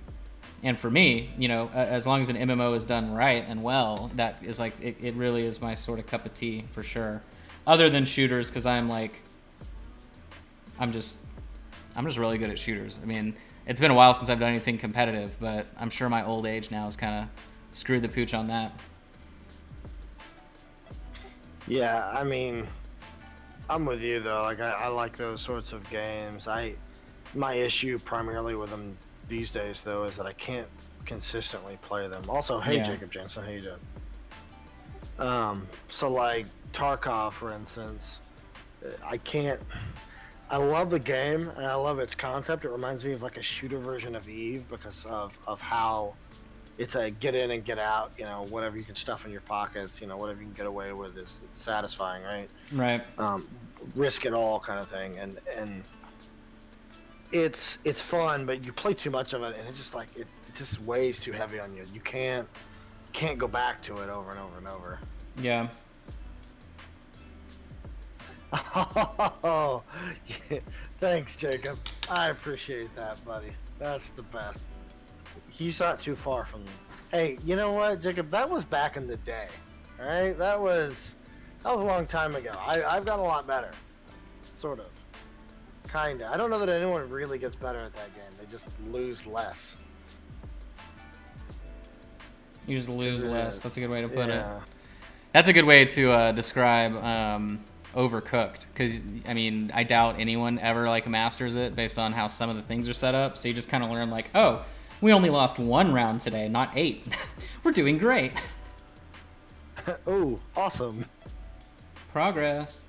for me, as long as an MMO is done right and well, that is like, it really is my sort of cup of tea for sure. Other than shooters, because I'm just really good at shooters. I mean, it's been a while since I've done anything competitive, but I'm sure my old age now has kind of screwed the pooch on that. Yeah, I mean, I'm with you though. Like I like those sorts of games. My issue primarily with them these days though is that I can't consistently play them. Also, hey Jacob Jensen, how you doing? So like Tarkov, for instance, I love the game and I love its concept. It reminds me of like a shooter version of Eve because of how it's a get in and get out, whatever you can stuff in your pockets, whatever you can get away with is satisfying, right? Right. Risk it all kind of thing, and it's fun, but you play too much of it, and it's just like it just weighs too heavy on you. You can't go back to it over and over and over. Yeah. Oh, yeah. Thanks, Jacob. I appreciate that, buddy. That's the best. He's not too far from. Hey, you know what, Jacob? That was back in the day. All right, that was a long time ago. I've gotten a lot better, sort of, kinda. I don't know that anyone really gets better at that game. They just lose less. You just lose less. That's a good way to put it. That's a good way to describe Overcooked, because I mean, I doubt anyone ever like masters it based on how some of the things are set up. So you just kind of learn like, oh, we only lost 1 round today, not 8. We're doing great. Oh, awesome. Progress.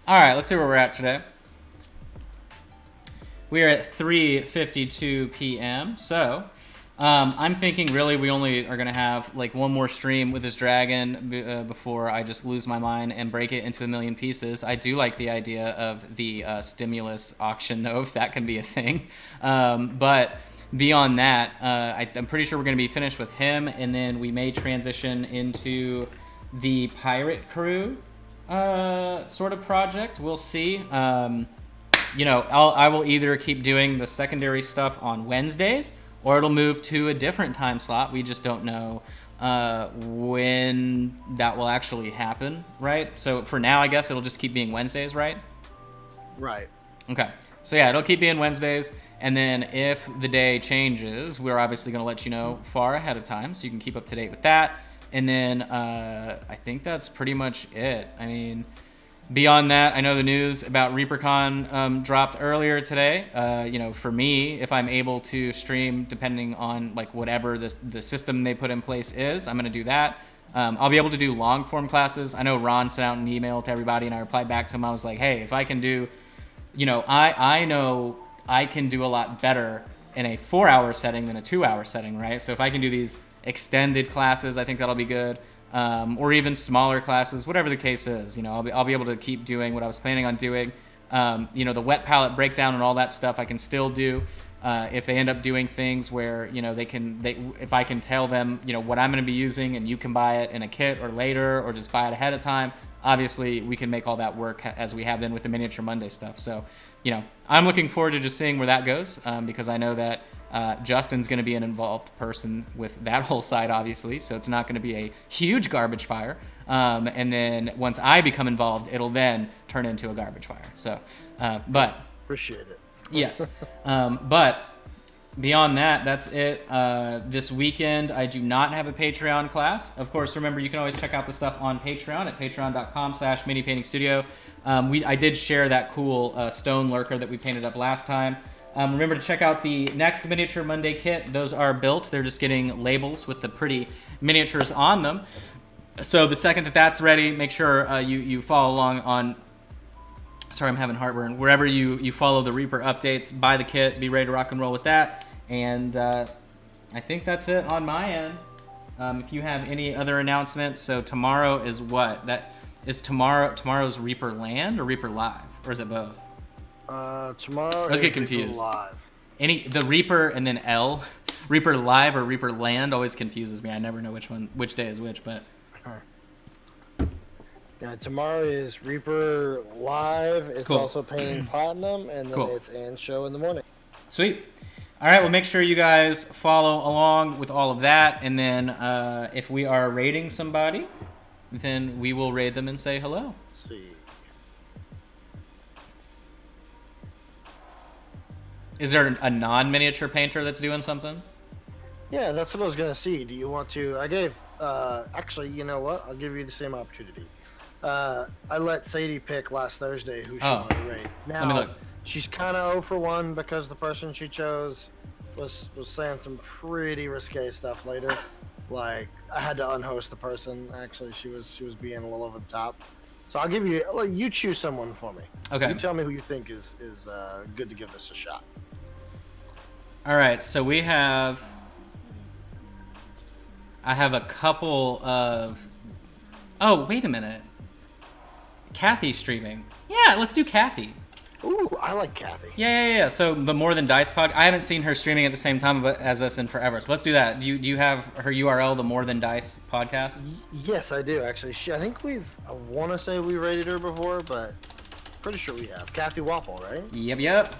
All right, let's see where we're at today. We are at 3:52 p.m. So I'm thinking really we only are going to have like one more stream with this dragon before I just lose my mind and break it into a million pieces. I do like the idea of the stimulus auction, though, if that can be a thing. But beyond that, I'm pretty sure we're going to be finished with him, and then we may transition into the pirate crew sort of project. We'll see. I will either keep doing the secondary stuff on Wednesdays, or it'll move to a different time slot. We just don't know when that will actually happen, right? So for now, I guess it'll just keep being Wednesdays, right? Right. Okay. So yeah, it'll keep being Wednesdays, And then if the day changes, we're obviously going to let you know far ahead of time so you can keep up to date with that. And then I think that's pretty much it. I mean, beyond that, I know the news about ReaperCon dropped earlier today. For me, if I'm able to stream, depending on like whatever the system they put in place is, I'm going to do that. I'll be able to do long form classes. I know Ron sent out an email to everybody, and I replied back to him. I was like, hey, if I can do, I know I can do a lot better in a 4-hour setting than a 2-hour setting, right? So if I can do these extended classes, I think that'll be good. Or even smaller classes, whatever the case is. I'll be able to keep doing what I was planning on doing. The wet palette breakdown and all that stuff I can still do. If they end up doing things where if I can tell them what I'm going to be using and you can buy it in a kit or later or just buy it ahead of time, obviously we can make all that work as we have been with the Miniature Monday stuff. So I'm looking forward to just seeing where that goes, because I know that Justin's going to be an involved person with that whole side, obviously, so it's not going to be a huge garbage fire. And then once I become involved, it'll then turn into a garbage fire. So, but Appreciate it. yes. But beyond that, that's it. This weekend, I do not have a Patreon class. Of course, remember, you can always check out the stuff on Patreon at patreon.com/minipaintingstudio. I did share that cool stone lurker that we painted up last time. Remember to check out the next Miniature Monday kit. Those are built. They're just getting labels with the pretty miniatures on them. So the second that that's ready, make sure you follow along on... Sorry, I'm having heartburn. Wherever you follow the Reaper updates, buy the kit, be ready to rock and roll with that. And I think that's it on my end. If you have any other announcements, so tomorrow is what? That is tomorrow's Reaper Land or Reaper Live? Or is it both? Tomorrow. I always get confused. Reaper Live. The Reaper and then L, Reaper Live or Reaper Land always confuses me. I never know which day is which, but. Yeah, tomorrow is Reaper Live. It's Cool. also Painting Platinum, and then Cool. it's Anne's show in the morning. Sweet. All right, well, make sure you guys follow along with all of that, and then if we are raiding somebody, then we will raid them and say hello. Let's see. Is there a non-miniature painter that's doing something? Yeah, that's what I was gonna see. Do you want to? I gave. Actually, you know what? I'll give you the same opportunity. I let Sadie pick last Thursday who she wanted to rate. Now, Let me look. she's kind of 0 for 1 because the person she chose was saying some pretty risque stuff later. Like, I had to unhost the person. Actually, she was being a little over the top. So I'll give you. You choose someone for me. Okay. You tell me who you think is good to give this a shot. All right, so we have. I have a couple of. Oh, wait a minute. Kathy's streaming. Yeah, let's do Kathy. Ooh, I like Kathy. Yeah. So the More Than Dice pod. I haven't seen her streaming at the same time as us in forever. So let's do that. Do you have her URL, the More Than Dice podcast? Yes, I do actually. I think I want to say we rated her before, but pretty sure we have. Kathy Waffle, right? Yep.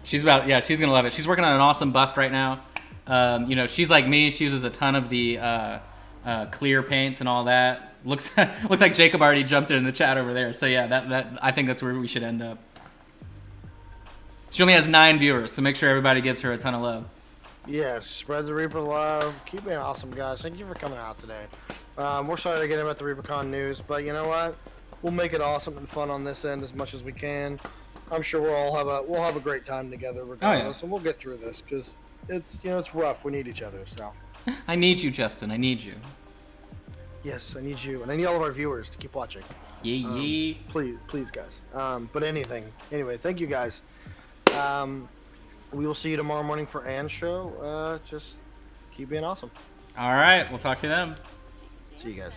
She's gonna love it. She's working on an awesome bust right now. She's like me. She uses a ton of the clear paints and all that. Looks like Jacob already jumped in the chat over there. So yeah, that I think that's where we should end up. She only has 9 viewers, so make sure everybody gives her a ton of love. Yes, spread the Reaper love. Keep being awesome, guys. Thank you for coming out today. We're sorry to get him at the ReaperCon news, but you know what? We'll make it awesome and fun on this end as much as we can. I'm sure we'll have a great time together regardless, and we'll get through this because it's rough. We need each other, so. I need you, Justin. I need you. Yes, I need you, and I need all of our viewers to keep watching. Yeah. Please, guys. But anyway, thank you, guys. We will see you tomorrow morning for Anne's show. Just keep being awesome. All right, we'll talk to you then. See you guys.